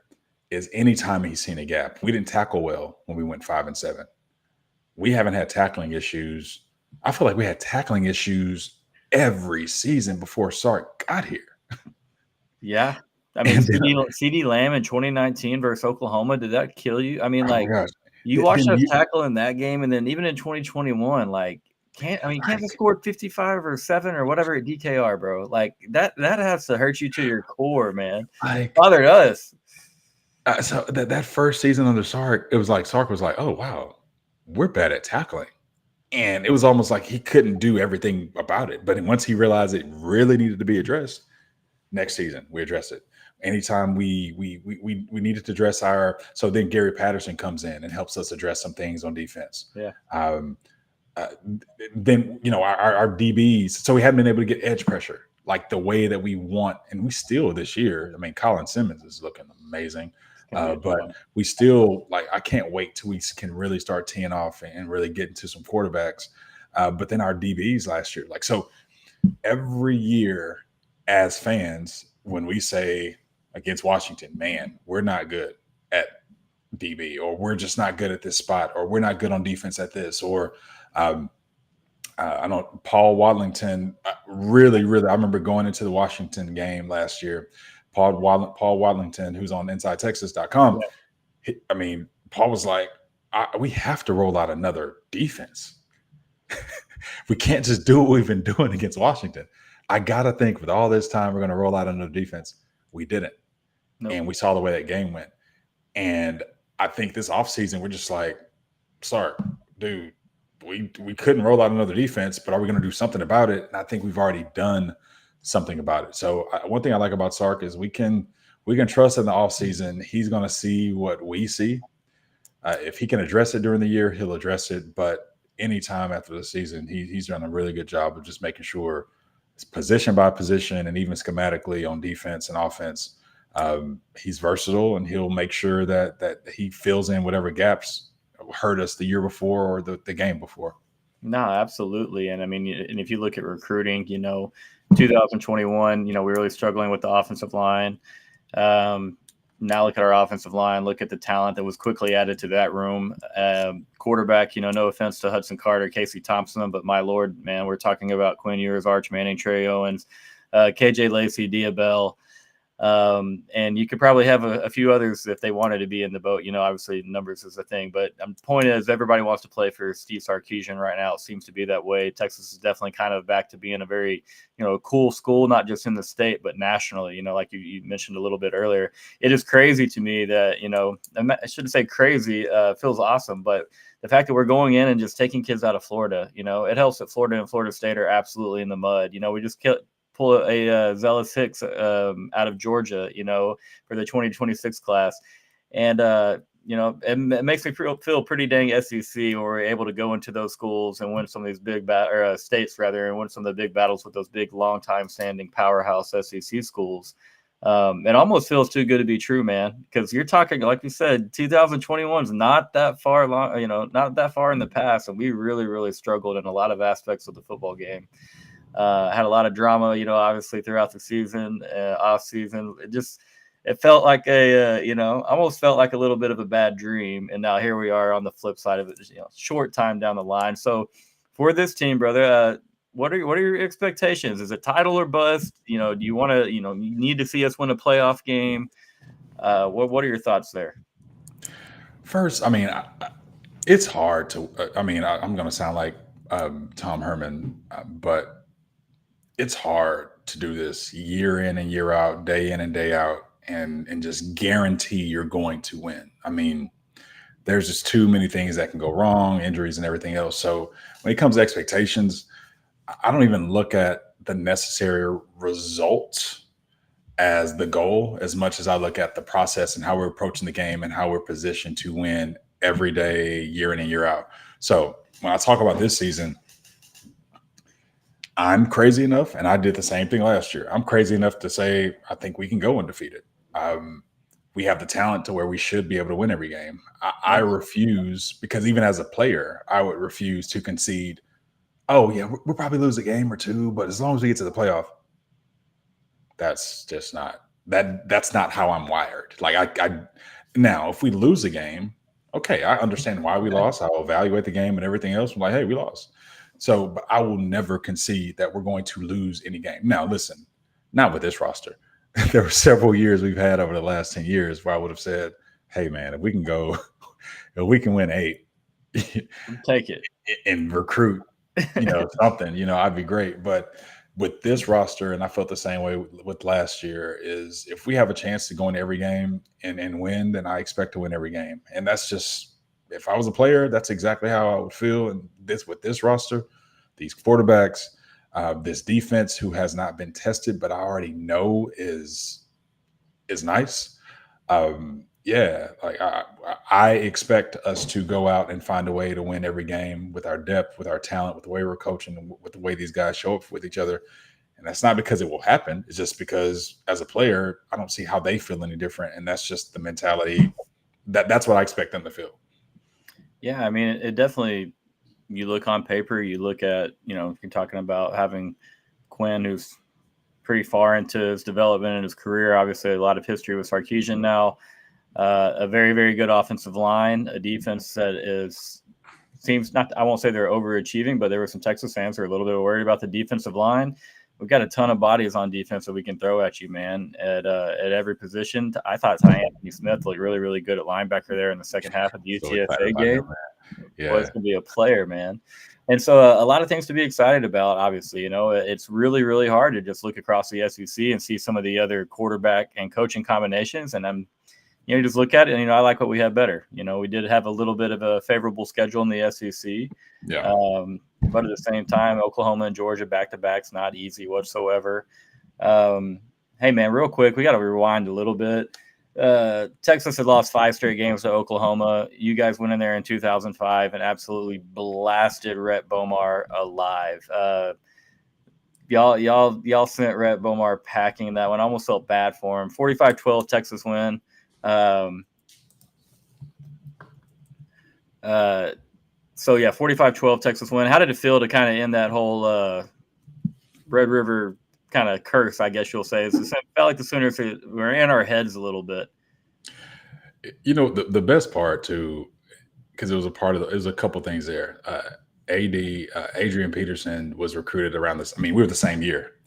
is anytime he's seen a gap, we didn't tackle well when we went 5-7. We haven't had tackling issues. I feel like we had tackling issues every season before Sark got here. Yeah. I mean, CD Lamb in 2019 versus Oklahoma, did that kill you? I mean, you watched us tackle in that game, and then even in 2021, Kansas scored 55 or 7 or whatever at DKR, bro. Like that has to hurt you to your core, man. Bothered us. So that first season under Sark, it was like Sark was like, "Oh wow, we're bad at tackling," and it was almost like he couldn't do everything about it. But once he realized it really needed to be addressed, next season we addressed it. Anytime we needed to address so then Gary Patterson comes in and helps us address some things on defense. Yeah. Then our DBs. So we haven't been able to get edge pressure like the way that we want, and we still this year. I mean, Colin Simmons is looking amazing, but we still I can't wait till we can really start teeing off and really get into some quarterbacks. But then our DBs last year, so every year as fans, when we say against Washington, man, we're not good at DB, or we're just not good at this spot, or we're not good on defense at this, or I know Paul Wadlington really, I remember going into the Washington game last year, Paul Wadlington, who's on InsideTexas.com. Yeah. I mean, Paul was like, we have to roll out another defense. We can't just do what we've been doing against Washington. I got to think with all this time, we're going to roll out another defense. We didn't. Nope. And we saw the way that game went. And I think this offseason, we're just like, sorry, dude, we couldn't roll out another defense, but are we going to do something about it? And I think we've already done something about it. So one thing I like about Sark is we can trust in the offseason. He's going to see what we see. If he can address it during the year, he'll address it. But anytime after the season, he's done a really good job of just making sure it's position by position and even schematically on defense and offense. He's versatile, and he'll make sure that he fills in whatever gaps hurt us the year before or the game before. No, absolutely. And I mean, and if you look at recruiting, 2021, we're really struggling with the offensive line. Now look at our offensive line, look at the talent that was quickly added to that room. Quarterback, no offense to Hudson Carter, Casey Thompson, but my Lord, man, we're talking about Quinn Ewers, Arch Manning, Trey Owens, KJ Lacey, Diabell. And you could probably have a few others if they wanted to be in the boat. Obviously numbers is a thing, but the point is everybody wants to play for Steve Sarkisian right now. It seems to be that way. Texas is definitely kind of back to being a very, cool school, not just in the state, but nationally, like you mentioned a little bit earlier. It is crazy to me that, I shouldn't say crazy, feels awesome, but the fact that we're going in and just taking kids out of Florida, it helps that Florida and Florida State are absolutely in the mud. We just pull a Zealous Hicks out of Georgia, for the 2026 class. And, it makes me feel pretty dang SEC where we're able to go into those schools and win some of these big states rather, and win some of the big battles with those big, long time standing powerhouse SEC schools. It almost feels too good to be true, man, because you're talking, like you said, 2021 is not that far long, not that far in the past. And we really, really struggled in a lot of aspects of the football game. Had a lot of drama, obviously throughout the season, off season. It felt like almost felt like a little bit of a bad dream. And now here we are on the flip side of it, short time down the line. So for this team, brother, what are your expectations? Is it title or bust? Do you want to, you need to see us win a playoff game? What are your thoughts there? First, I mean, it's hard to, I'm going to sound like Tom Herman, but it's hard to do this year in and year out, day in and day out, and just guarantee you're going to win. I mean, there's just too many things that can go wrong, injuries and everything else. So when it comes to expectations, I don't even look at the necessary results as the goal as much as I look at the process and how we're approaching the game and how we're positioned to win every day, year in and year out. So when I talk about this season, I'm crazy enough, and I did the same thing last year. I'm crazy enough to say I think we can go undefeated. We have the talent to where we should be able to win every game. I refuse, because even as a player, I would refuse to concede. Oh yeah, we'll probably lose a game or two, but as long as we get to the playoff, that's just not that's not how I'm wired. Like I now, if we lose a game, okay, I understand why we lost. I'll evaluate the game and everything else. I'm like, hey, we lost. So, but I will never concede that we're going to lose any game. Now, listen, not with this roster. There were several years we've had over the last 10 years where I would have said, hey, man, if we can win 8, take it and recruit, something, I'd be great. But with this roster, and I felt the same way with last year, is if we have a chance to go in every game and win, then I expect to win every game. And that's just, if I was a player, that's exactly how I would feel. And with this roster, these quarterbacks, this defense who has not been tested, but I already know is nice. I expect us to go out and find a way to win every game with our depth, with our talent, with the way we're coaching, and with the way these guys show up with each other. And that's not because it will happen. It's just because as a player, I don't see how they feel any different. And that's just the mentality that's what I expect them to feel. Yeah. I mean, it definitely, you look on paper, you look at, you're talking about having Quinn, who's pretty far into his development and his career. Obviously, a lot of history with Sarkisian now. A very, very good offensive line, a defense that seems not, I won't say they're overachieving, but there were some Texas fans who are a little bit worried about the defensive line. We've got a ton of bodies on defense that we can throw at you, man, at every position. I thought Anthony Smith looked really, really good at linebacker there in the second half of the UTSA game. Yeah. Boy, it's going to be a player, man. And so a lot of things to be excited about, obviously. It's really, really hard to just look across the SEC and see some of the other quarterback and coaching combinations. And you just look at it and, I like what we have better. We did have a little bit of a favorable schedule in the SEC. Yeah. But at the same time, Oklahoma and Georgia back-to-back's not easy whatsoever. Hey, man, real quick, we got to rewind a little bit. Texas had lost 5 straight games to Oklahoma. You guys went in there in 2005 and absolutely blasted Rhett Bomar alive. Y'all sent Rhett Bomar packing that one. I almost felt bad for him. 45-12 Texas win. So yeah, 45-12 Texas win. How did it feel to kind of end that whole Red River kind of curse, I guess you'll say? It felt like the Sooners were in our heads a little bit. The best part too, because it was a couple things there. Adrian Peterson was recruited around this. I mean, we were the same year.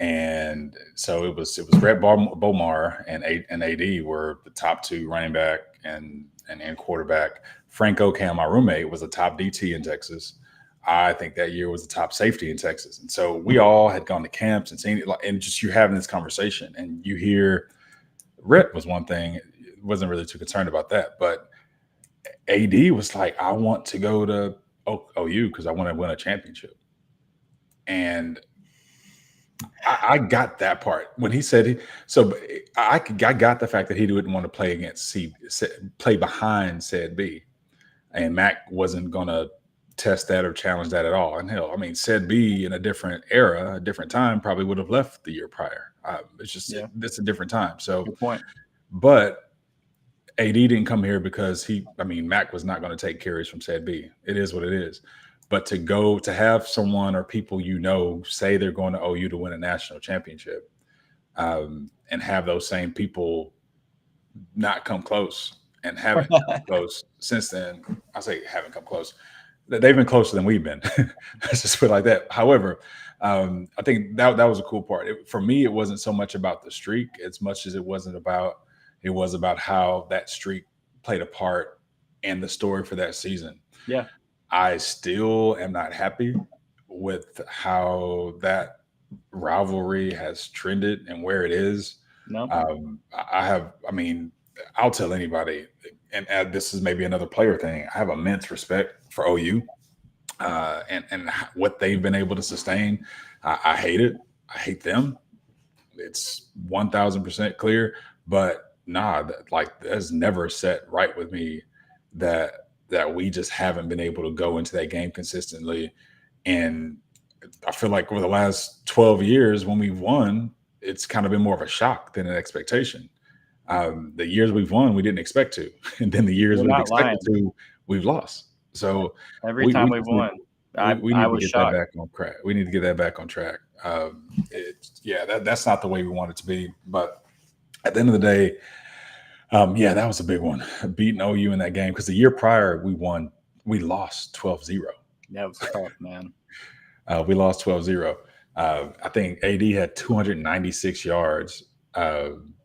And so it was Rhett Bomar and AD were the top 2 running back and quarterback. Frank Ocam, my roommate, was a top DT in Texas. I think that year was the top safety in Texas. And so we all had gone to camps and seen it, and just you're having this conversation and you hear Rhett was one thing, wasn't really too concerned about that. But AD was like, I want to go to OU because I want to win a championship. And I got that part when he said I got the fact that he didn't want to play play behind said B, and Mac wasn't going to test that or challenge that at all. And hell, I mean, said B in a different era, a different time, probably would have left the year prior. It's just it's a different time. So, good point. But AD didn't come here because Mac was not going to take carries from said B. It is what it is. But to have someone or people say they're going to OU to win a national championship, and have those same people not come close and haven't come close since then. I say haven't come close. They've been closer than we've been. Let's just put it like that. However, I think that was a cool part. For me, it wasn't so much about the streak as much as it was about how that streak played a part in the story for that season. Yeah. I still am not happy with how that rivalry has trended and where it is. No, I mean, I'll tell anybody, and this is maybe another player thing. I have immense respect for OU and what they've been able to sustain. I hate it. I hate them. It's 1,000% clear. But nah, that's never set right with me that we just haven't been able to go into that game consistently. And I feel like over the last 12 years, when we've won, it's kind of been more of a shock than an expectation. The years we've won, we didn't expect to, and then the years You're we've not expected lying. to, we've lost. So Every time we've just need, won, we I need to was get that shocked. back on track. We need to get that back on track. That's not the way we want it to be. But at the end of the day, that was a big one. Beating OU in that game, because the year prior we lost 12-0. That was tough, man. We lost 12-0. I think AD had 296 yards.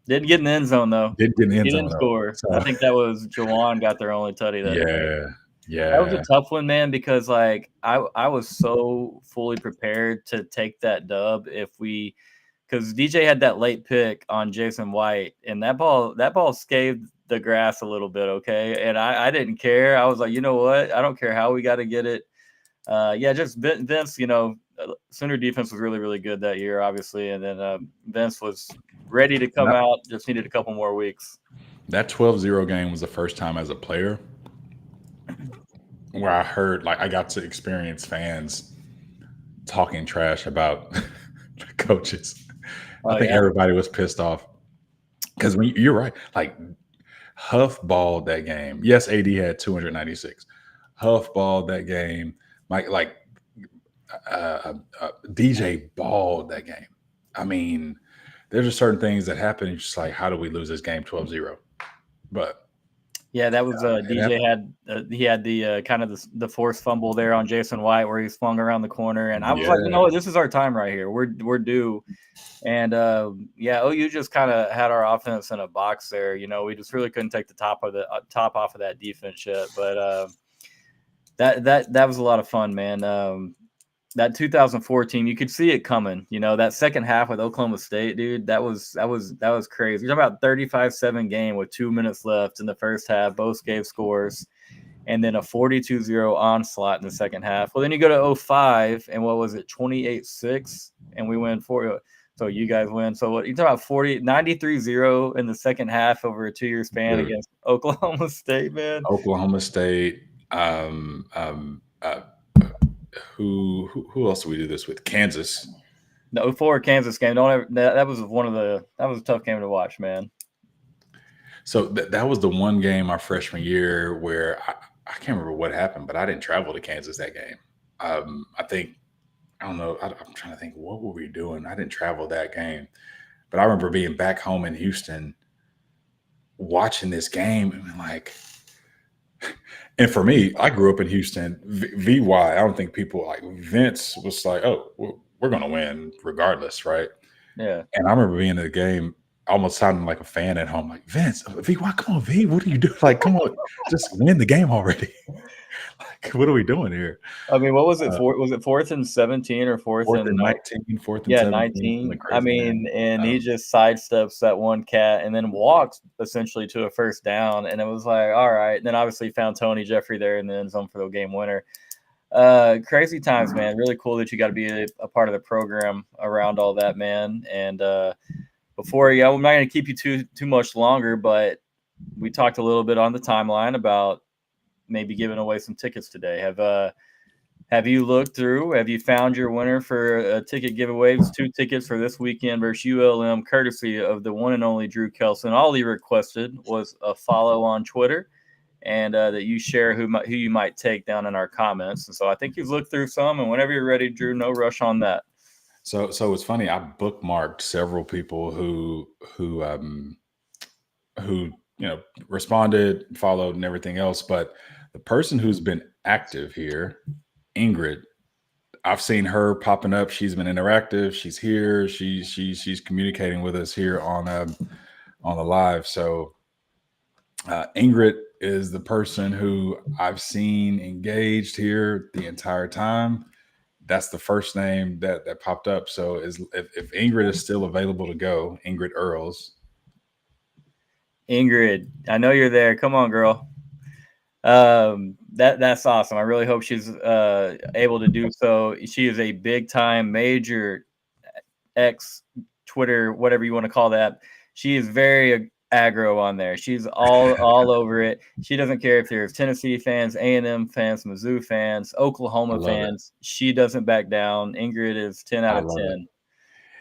Didn't get in the end zone though. Did get in the end He zone didn't though. score. So, I think that was Jawan got their only tutty that day. yeah. That was a tough one, man, because like I was so fully prepared to take that dub because DJ had that late pick on Jason White, and that ball scathed the grass a little bit, okay? And I didn't care. I was like, you know what? I don't care how we got to get it. Just Vince, Sooner defense was really, really good that year, obviously, and then Vince was ready to come out, just needed a couple more weeks. That 12-0 game was the first time as a player where I heard, I got to experience fans talking trash about the coaches. I think everybody was pissed off because you're right. Huff balled that game. Yes, AD had 296. Huff balled that game. DJ balled that game. I mean, there's just certain things that happen. It's just like, how do we lose this game 12-0? But yeah, that was DJ had he had the kind of the forced fumble there on Jason White where he swung around the corner, and I was like, this is our time right here. We're due, and OU just kind of had our offense in a box there. We just really couldn't take the top off of that defense yet, but that was a lot of fun, man. That 2014, you could see it coming. That second half with Oklahoma State, dude, that was crazy. You're talking about 35-7 game with 2 minutes left in the first half. Both gave scores, and then a 42-0 onslaught in the second half. Well, then you go to 05, and what was it, 28-6, and we win 4. So you guys win. So what you talking about 93-0 in the second half over a 2-year span against Oklahoma State, man. Oklahoma State. Who else do we do this with? Kansas. The 04 Kansas game. That was a tough game to watch, man. So that was the one game our freshman year where I can't remember what happened, but I didn't travel to Kansas that game. I don't know. I'm trying to think, what were we doing? I didn't travel that game, but I remember being back home in Houston watching this game and and for me, I grew up in Houston. VY, I don't think people Vince was like, oh, we're going to win regardless, right? Yeah. And I remember being in the game, almost sounding like a fan at home, like, Vince, VY, come on, V, what do you do? Come on, just win the game already. What are we doing here? I mean, what was it? Was it 4th and 17 or 4th and 19? 4th and 17. 19. I mean, and he just sidesteps that one cat and then walks essentially to a first down. And it was like, all right. And then obviously found Tony Jeffrey there in the end zone for the game winner. Crazy times, man. Really cool that you got to be a part of the program around all that, man. And I'm not going to keep you too much longer, but we talked a little bit on the timeline about maybe giving away some tickets today. Have you looked through? Have you found your winner for a ticket giveaway? It's 2 tickets for this weekend versus ULM, courtesy of the one and only Drew Kelson. All he requested was a follow on Twitter and that you share who you might take down in our comments. And so I think you've looked through some, and whenever you're ready, Drew, no rush on that. So it's funny. I bookmarked several people who responded, followed, and everything else, but the person who's been active here, Ingrid, I've seen her popping up. She's been interactive. She's here. She's communicating with us here on the live. So Ingrid is the person who I've seen engaged here the entire time. that's the first name that popped up. So if Ingrid is still available to go, Ingrid Earls. Ingrid, I know you're there. Come on, girl. That's awesome. I really hope she's able to do so. She is a big time major X, Twitter, whatever you want to call that. She is very aggro on there. She's all over it. She doesn't care if there's Tennessee fans, A&M fans, Mizzou fans, Oklahoma fans. She doesn't back down. Ingrid is 10 out of 10.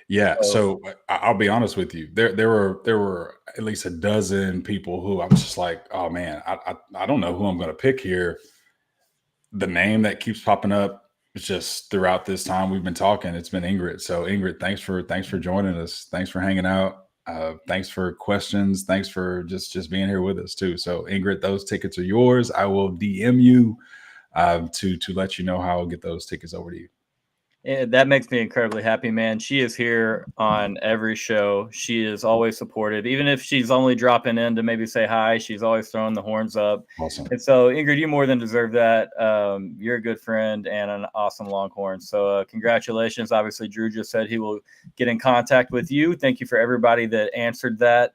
Yeah, so I'll be honest with you. There were at least a dozen people who I was just like, oh man, I don't know who I'm going to pick here. The name that keeps popping up is just throughout this time we've been talking. It's been Ingrid. So Ingrid, thanks for joining us. Thanks for hanging out. Thanks for questions. Thanks for just being here with us too. So Ingrid, those tickets are yours. I will DM you to let you know how I'll get those tickets over to you. That makes me incredibly happy, man. She is here on every show. She is always supportive. Even if she's only dropping in to maybe say hi, she's always throwing the horns up. Awesome. And so, Ingrid, you more than deserve that. You're a good friend and an awesome Longhorn. So congratulations. Obviously, Drew just said he will get in contact with you. Thank you for everybody that answered that.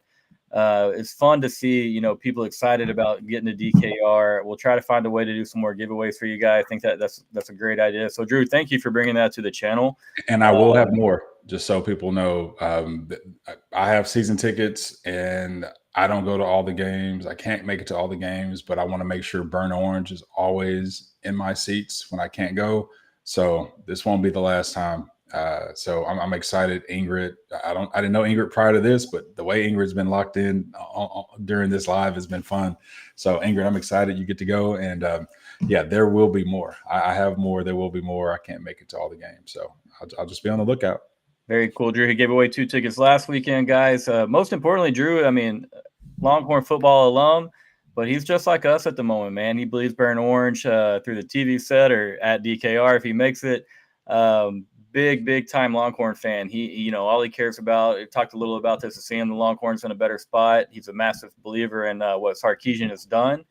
It's fun to see, people excited about getting a DKR. We'll try to find a way to do some more giveaways for you guys. I think that's a great idea. So, Drew, thank you for bringing that to the channel. And I will have more, just so people know. I have season tickets, and I don't go to all the games. I can't make it to all the games, but I want to make sure Burnt Orange is always in my seats when I can't go. So this won't be the last time. So I'm excited. Ingrid, I didn't know Ingrid prior to this, but the way Ingrid's been locked in during this live has been fun. So Ingrid, I'm excited you get to go. And yeah, there will be more. I have more. There will be more. I can't make it to all the games. So I'll just be on the lookout. Very cool. Drew, he gave away 2 tickets last weekend, guys. Most importantly, Drew, Longhorn football alum, but he's just like us at the moment, man. He bleeds Burnt Orange through the TV set or at DKR if he makes it. Big time Longhorn fan. He, all he cares about, he talked a little about this, is seeing the Longhorns in a better spot. He's a massive believer in what Sarkisian has done.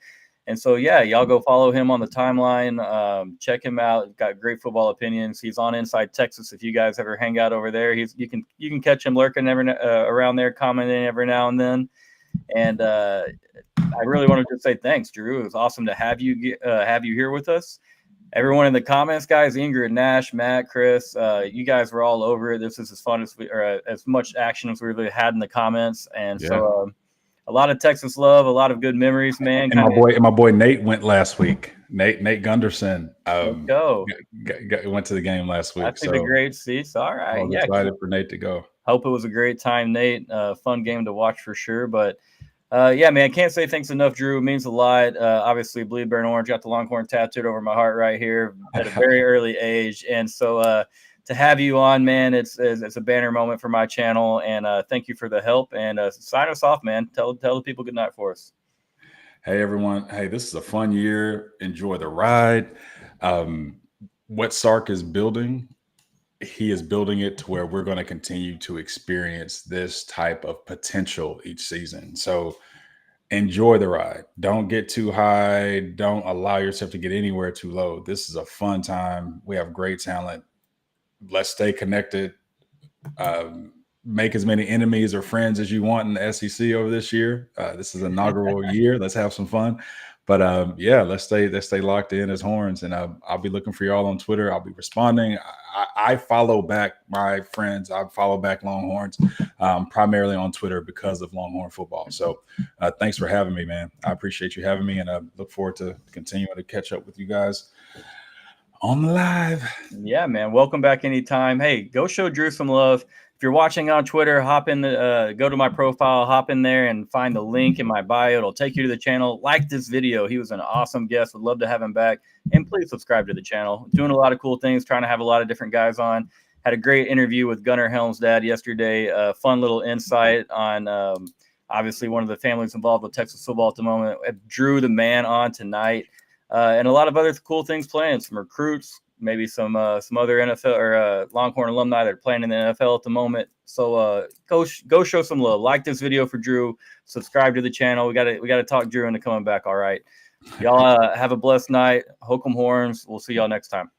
And so, yeah, y'all go follow him on the timeline. Check him out. Got great football opinions. He's on Inside Texas. If you guys ever hang out over there, you can catch him lurking around there, commenting every now and then. And I really wanted to say thanks, Drew. It was awesome to have you here with us. Everyone in the comments, guys, Ingrid, Nash, Matt, Chris, you guys were all over it. This is as fun as much action as we really had in the comments. And so a lot of Texas love, a lot of good memories, man. And my boy Nate went last week. Nate Gunderson went to the game last week. That's the great seats. All right. I'm excited for Nate to go. Hope it was a great time, Nate. Fun game to watch for sure. But yeah, man, can't say thanks enough, Drew. It means a lot. Obviously, bleed Burnt Orange, got the Longhorn tattooed over my heart right here at a very early age. And so to have you on, man, it's a banner moment for my channel. And thank you for the help. And sign us off, man. Tell the people good night for us. Hey, everyone. Hey, this is a fun year. Enjoy the ride. What Sark is building, he is building it to where we're going to continue to experience this type of potential each season. So enjoy the ride. Don't get too high. Don't allow yourself to get anywhere too low. This is a fun time. We have great talent. Let's stay connected. Make as many enemies or friends as you want in the SEC over this year. This is an inaugural year. Let's have some fun. But yeah, let's stay locked in as Horns, and I'll be looking for y'all on Twitter. I'll be responding. I follow back my friends. I follow back Longhorns primarily on Twitter because of Longhorn football. So thanks for having me, man. I appreciate you having me, and I look forward to continuing to catch up with you guys on the live. Yeah, man. Welcome back anytime. Hey, go show Drew some love. If you're watching on Twitter, go to my profile, hop in there and find the link in my bio. It'll take you to the channel. Like this video. He was an awesome guest. Would love to have him back. And please subscribe to the channel. Doing a lot of cool things, trying to have a lot of different guys on. Had a great interview with Gunnar Helm's dad yesterday. Fun little insight on obviously one of the families involved with Texas football at the moment. Drew the man on tonight. And a lot of other cool things playing. Some recruits, maybe some other NFL or Longhorn alumni that are playing in the NFL at the moment. So go show some love. Like this video for Drew. Subscribe to the channel. We got to talk Drew into coming back. All right, y'all have a blessed night. Hook 'em Horns. We'll see y'all next time.